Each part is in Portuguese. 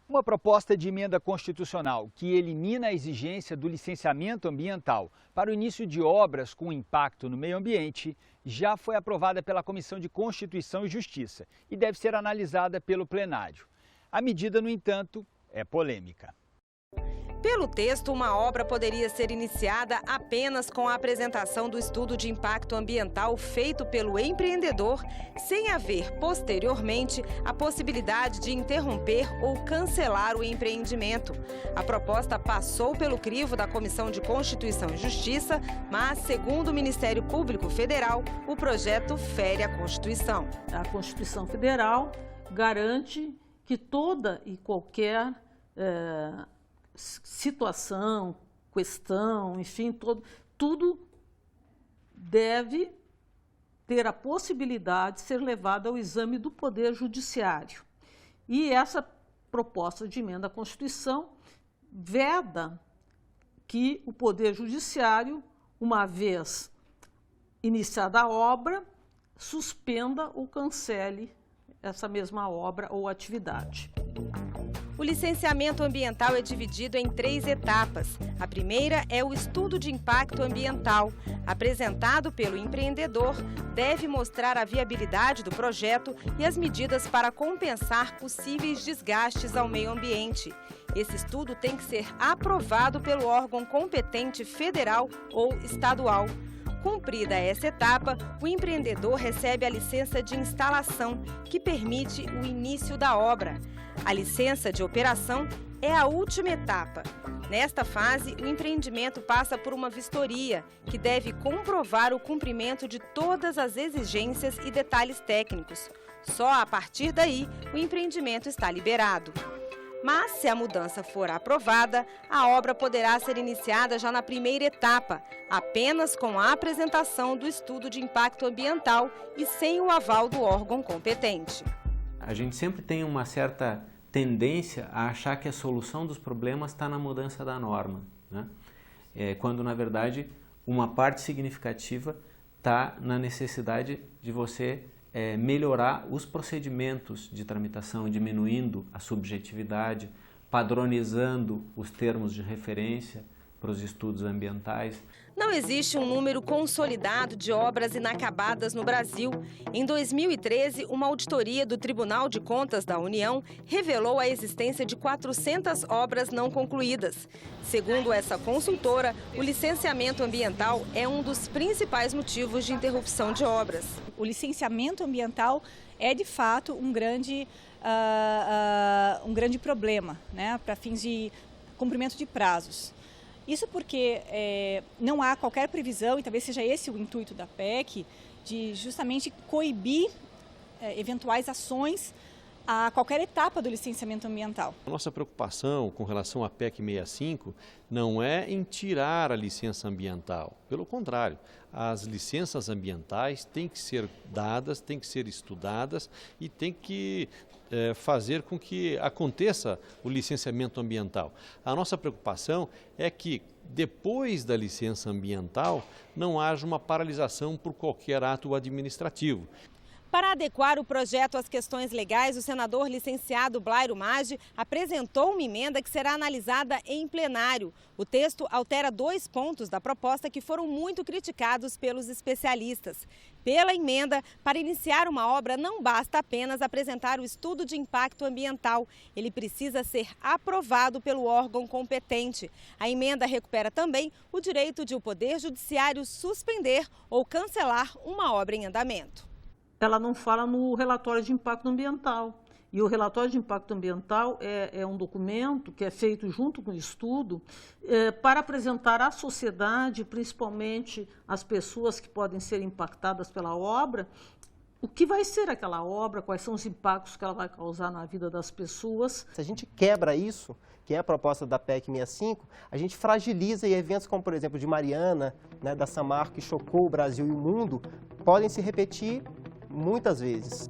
Uma proposta de emenda constitucional que elimina a exigência do licenciamento ambiental para o início de obras com impacto no meio ambiente já foi aprovada pela Comissão de Constituição e Justiça e deve ser analisada pelo plenário. A medida, no entanto, é polêmica. Pelo texto, uma obra poderia ser iniciada apenas com a apresentação do estudo de impacto ambiental feito pelo empreendedor, sem haver, posteriormente, a possibilidade de interromper ou cancelar o empreendimento. A proposta passou pelo crivo da Comissão de Constituição e Justiça, mas, segundo o Ministério Público Federal, o projeto fere a Constituição. A Constituição Federal garante que toda e qualquer situação, questão, enfim, tudo deve ter a possibilidade de ser levado ao exame do Poder Judiciário. E essa proposta de emenda à Constituição veda que o Poder Judiciário, uma vez iniciada a obra, suspenda ou cancele essa mesma obra ou atividade. O licenciamento ambiental é dividido em 3 etapas. A primeira é o estudo de impacto ambiental. Apresentado pelo empreendedor, deve mostrar a viabilidade do projeto e as medidas para compensar possíveis desgastes ao meio ambiente. Esse estudo tem que ser aprovado pelo órgão competente federal ou estadual. Cumprida essa etapa, o empreendedor recebe a licença de instalação, que permite o início da obra. A licença de operação é a última etapa. Nesta fase, o empreendimento passa por uma vistoria, que deve comprovar o cumprimento de todas as exigências e detalhes técnicos. Só a partir daí, o empreendimento está liberado. Mas, se a mudança for aprovada, a obra poderá ser iniciada já na primeira etapa, apenas com a apresentação do estudo de impacto ambiental e sem o aval do órgão competente. A gente sempre tem uma certa tendência a achar que a solução dos problemas está na mudança da norma, né? Quando, na verdade, uma parte significativa está na necessidade de você melhorar os procedimentos de tramitação, diminuindo a subjetividade, padronizando os termos de referência para os estudos ambientais. Não existe um número consolidado de obras inacabadas no Brasil. Em 2013, uma auditoria do Tribunal de Contas da União revelou a existência de 400 obras não concluídas. Segundo essa consultora, o licenciamento ambiental é um dos principais motivos de interrupção de obras. O licenciamento ambiental é, de fato, um grande problema, né, para fins de cumprimento de prazos. Isso porque não há qualquer previsão, e talvez seja esse o intuito da PEC, de justamente coibir eventuais ações a qualquer etapa do licenciamento ambiental. A nossa preocupação com relação à PEC 65 não é em tirar a licença ambiental. Pelo contrário, as licenças ambientais têm que ser dadas, têm que ser estudadas e têm que fazer com que aconteça o licenciamento ambiental. A nossa preocupação é que, depois da licença ambiental, não haja uma paralisação por qualquer ato administrativo. Para adequar o projeto às questões legais, o senador licenciado Blairo Maggi apresentou uma emenda que será analisada em plenário. O texto altera 2 pontos da proposta que foram muito criticados pelos especialistas. Pela emenda, para iniciar uma obra não basta apenas apresentar o estudo de impacto ambiental. Ele precisa ser aprovado pelo órgão competente. A emenda recupera também o direito de o Poder Judiciário suspender ou cancelar uma obra em andamento. Ela não fala no relatório de impacto ambiental. E o relatório de impacto ambiental é um documento que é feito junto com o estudo para apresentar à sociedade, principalmente as pessoas que podem ser impactadas pela obra, o que vai ser aquela obra, quais são os impactos que ela vai causar na vida das pessoas. Se a gente quebra isso, que é a proposta da PEC 65, a gente fragiliza e eventos como, por exemplo, de Mariana, né, da Samarco, que chocou o Brasil e o mundo, podem se repetir muitas vezes.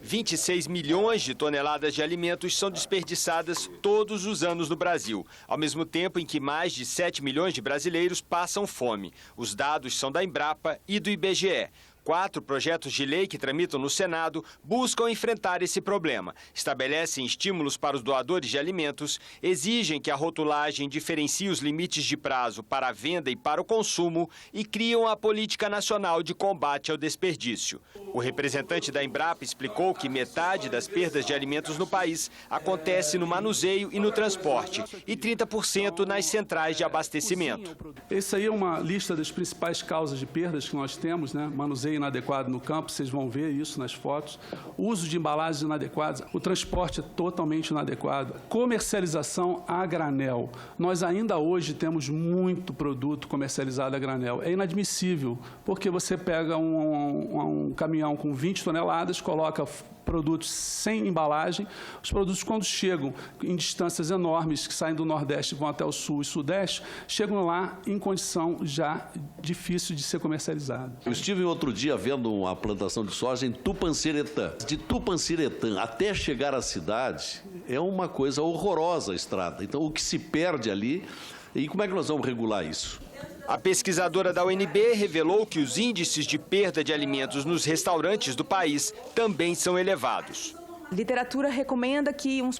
26 milhões de toneladas de alimentos são desperdiçadas todos os anos no Brasil, ao mesmo tempo em que mais de 7 milhões de brasileiros passam fome. Os dados são da Embrapa e do IBGE. 4 projetos de lei que tramitam no Senado buscam enfrentar esse problema. Estabelecem estímulos para os doadores de alimentos, exigem que a rotulagem diferencie os limites de prazo para a venda e para o consumo e criam a Política Nacional de Combate ao Desperdício. O representante da Embrapa explicou que metade das perdas de alimentos no país acontece no manuseio e no transporte e 30% nas centrais de abastecimento. Essa aí é uma lista das principais causas de perdas que nós temos, né? Manuseio inadequado no campo, vocês vão ver isso nas fotos. O uso de embalagens inadequadas, o transporte é totalmente inadequado. Comercialização a granel. Nós ainda hoje temos muito produto comercializado a granel. É inadmissível, porque você pega um caminhão com 20 toneladas, coloca produtos sem embalagem. Os produtos, quando chegam em distâncias enormes, que saem do Nordeste e vão até o Sul e Sudeste, chegam lá em condição já difícil de ser comercializado. Eu estive outro dia vendo uma plantação de soja em Tupanciretã. De Tupanciretã até chegar à cidade, é uma coisa horrorosa a estrada. Então, o que se perde ali, e como é que nós vamos regular isso? A pesquisadora da UNB revelou que os índices de perda de alimentos nos restaurantes do país também são elevados. A literatura recomenda que um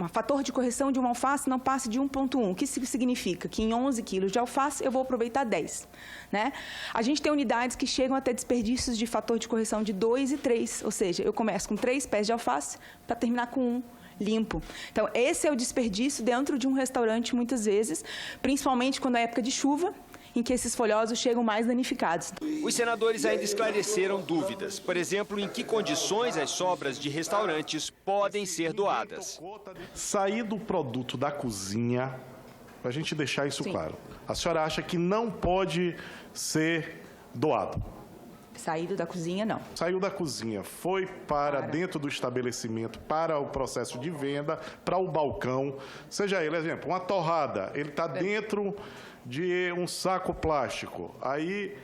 fator de correção de uma alface não passe de 1,1. O que significa? Que em 11 quilos de alface eu vou aproveitar 10. Né? A gente tem unidades que chegam a ter desperdícios de fator de correção de 2 e 3. Ou seja, eu começo com 3 pés de alface para terminar com 1. Limpo. Então, esse é o desperdício dentro de um restaurante, muitas vezes, principalmente quando é época de chuva, em que esses folhosos chegam mais danificados. Os senadores ainda esclareceram dúvidas. Por exemplo, em que condições as sobras de restaurantes podem ser doadas. Sair do produto da cozinha, para a gente deixar isso claro. A senhora acha que não pode ser doado? Saído da cozinha, não. Saiu da cozinha, foi para dentro do estabelecimento, para o processo de venda, para o balcão. Seja ele, exemplo, uma torrada, ele está dentro de um saco plástico. Aí,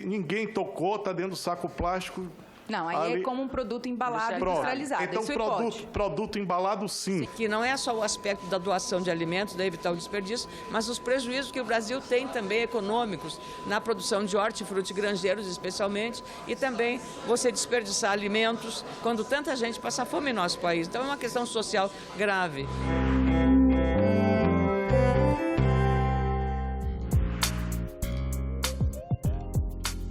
ninguém tocou, está dentro do saco plástico. Não, aí é como um produto embalado e industrializado. Então, produto embalado, sim. Que não é só o aspecto da doação de alimentos, da evitar o desperdício, mas os prejuízos que o Brasil tem também econômicos na produção de hortifruti granjeiros, especialmente, e também você desperdiçar alimentos quando tanta gente passa fome em nosso país. Então, é uma questão social grave.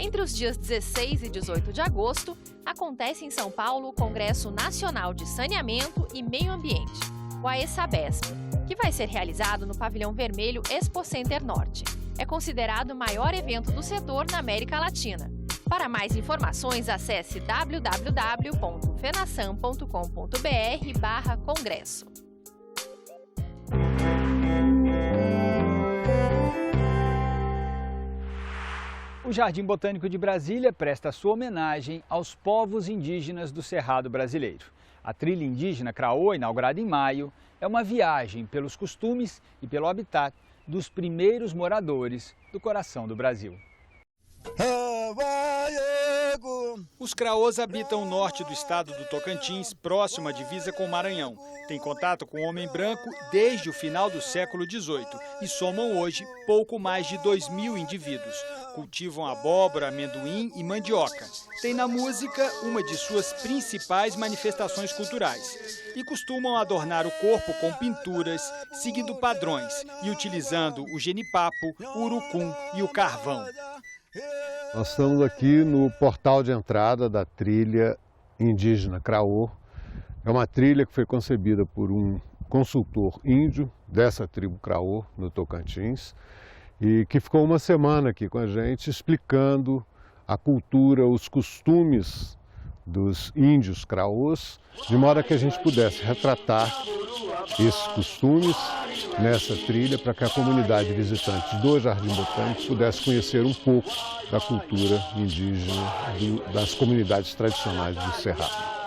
Entre os dias 16 e 18 de agosto, acontece em São Paulo o Congresso Nacional de Saneamento e Meio Ambiente, o AESABESP, que vai ser realizado no Pavilhão Vermelho Expo Center Norte. É considerado o maior evento do setor na América Latina. Para mais informações, acesse www.fenasan.com.br/congresso. O Jardim Botânico de Brasília presta sua homenagem aos povos indígenas do Cerrado brasileiro. A trilha indígena Craô, inaugurada em maio, é uma viagem pelos costumes e pelo habitat dos primeiros moradores do coração do Brasil. Os Craôs habitam o norte do estado do Tocantins, próximo à divisa com o Maranhão. Têm contato com o homem branco desde o final do século XVIII e somam hoje pouco mais de 2.000 indivíduos. Cultivam abóbora, amendoim e mandioca. Tem na música uma de suas principais manifestações culturais e costumam adornar o corpo com pinturas, seguindo padrões e utilizando o genipapo, o urucum e o carvão. Nós estamos aqui no portal de entrada da trilha indígena Craô. É uma trilha que foi concebida por um consultor índio dessa tribo Craô, no Tocantins, e que ficou uma semana aqui com a gente explicando a cultura, os costumes dos índios Craôs, de modo a que a gente pudesse retratar esses costumes nessa trilha para que a comunidade visitante do Jardim Botânico pudesse conhecer um pouco da cultura indígena das comunidades tradicionais do Cerrado.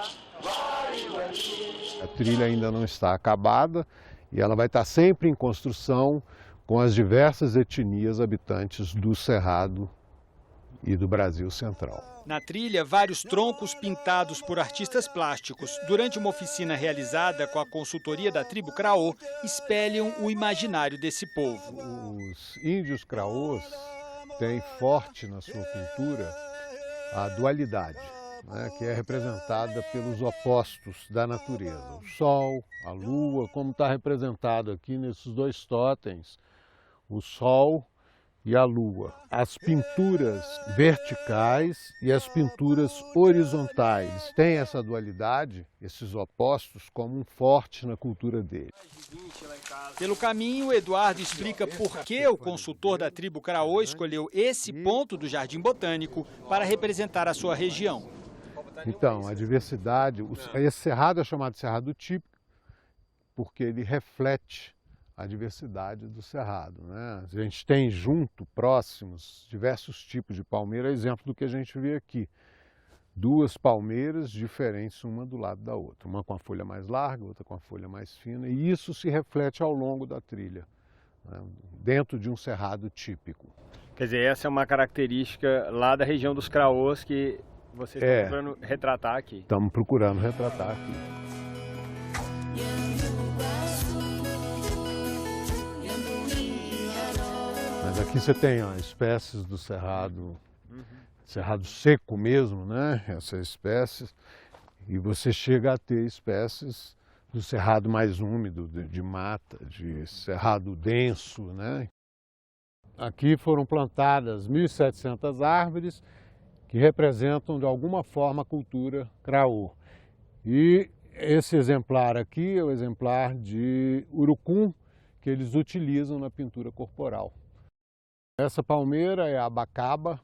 A trilha ainda não está acabada e ela vai estar sempre em construção com as diversas etnias habitantes do Cerrado e do Brasil Central. Na trilha, vários troncos pintados por artistas plásticos, durante uma oficina realizada com a consultoria da tribo Craô, espelham o imaginário desse povo. Os índios Craôs têm forte na sua cultura a dualidade, né, que é representada pelos opostos da natureza. O sol, a lua, como está representado aqui nesses dois totens, o sol e a lua. As pinturas verticais e as pinturas horizontais têm essa dualidade, esses opostos, como um forte na cultura dele. Pelo caminho, Eduardo explica por que o consultor da tribo Craô escolheu esse ponto do Jardim Botânico para representar a sua região. Então, a diversidade, esse cerrado é chamado de cerrado típico porque ele reflete a diversidade do cerrado, né? A gente tem junto, próximos, diversos tipos de palmeira, exemplo do que a gente vê aqui. Duas palmeiras diferentes uma do lado da outra, uma com a folha mais larga, outra com a folha mais fina, e isso se reflete ao longo da trilha, né? Dentro de um cerrado típico. Quer dizer, essa é uma característica lá da região dos Craôs que vocês estão procurando retratar aqui. Estamos procurando retratar aqui. Mas aqui você tem espécies do cerrado, cerrado seco mesmo, né? Essas espécies. E você chega a ter espécies do cerrado mais úmido, de mata, de cerrado denso, né? Aqui foram plantadas 1.700 árvores que representam de alguma forma a cultura Craô. E esse exemplar aqui é o exemplar de urucum que eles utilizam na pintura corporal. Essa palmeira é a abacaba,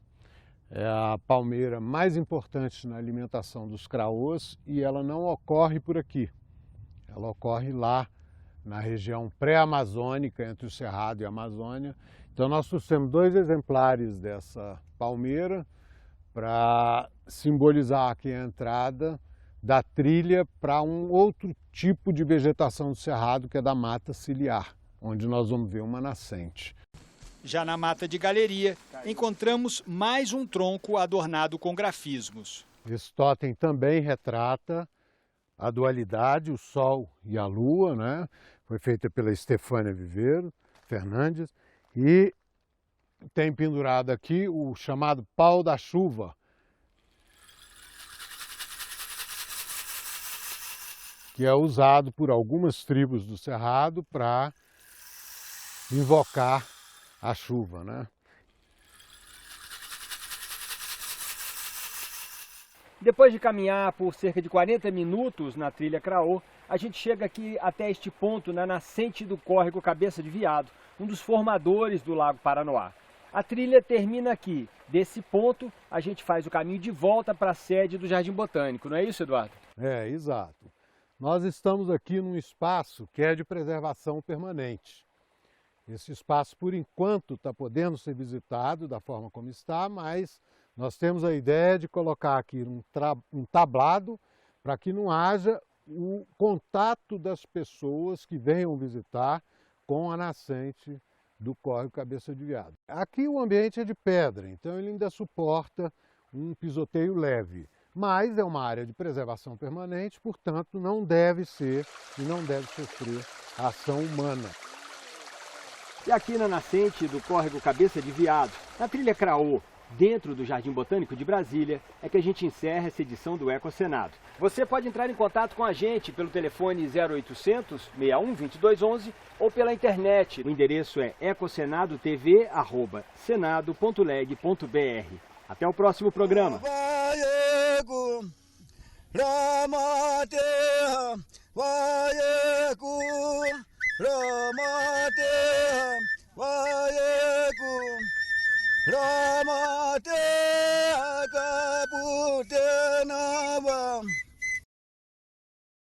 é a palmeira mais importante na alimentação dos Craôs e ela não ocorre por aqui. Ela ocorre lá na região pré-amazônica, entre o Cerrado e a Amazônia. Então nós trouxemos 2 exemplares dessa palmeira para simbolizar aqui a entrada da trilha para um outro tipo de vegetação do Cerrado, que é da mata ciliar, onde nós vamos ver uma nascente. Já na mata de galeria, encontramos mais um tronco adornado com grafismos. Esse totem também retrata a dualidade, o sol e a lua, né? Foi feita pela Estefânia Viveiro Fernandes e tem pendurado aqui o chamado pau da chuva, que é usado por algumas tribos do Cerrado para invocar a chuva, né? Depois de caminhar por cerca de 40 minutos na trilha Craô, a gente chega aqui até este ponto na nascente do córrego Cabeça de Viado, um dos formadores do Lago Paranoá. A trilha termina aqui. Desse ponto, a gente faz o caminho de volta para a sede do Jardim Botânico, não é isso, Eduardo? É, exato. Nós estamos aqui num espaço que é de preservação permanente. Esse espaço, por enquanto, está podendo ser visitado da forma como está, mas nós temos a ideia de colocar aqui um tablado para que não haja o contato das pessoas que venham visitar com a nascente do córrego Cabeça de Viado. Aqui o ambiente é de pedra, então ele ainda suporta um pisoteio leve, mas é uma área de preservação permanente, portanto não deve ser e não deve sofrer ação humana. E aqui na nascente do córrego Cabeça de Viado, na trilha Craô, dentro do Jardim Botânico de Brasília, é que a gente encerra essa edição do Ecocenado. Você pode entrar em contato com a gente pelo telefone 0800 61 2211 ou pela internet. O endereço é ecocenadotv@senado.leg.br. Até o próximo programa. Ramate Kapute Nava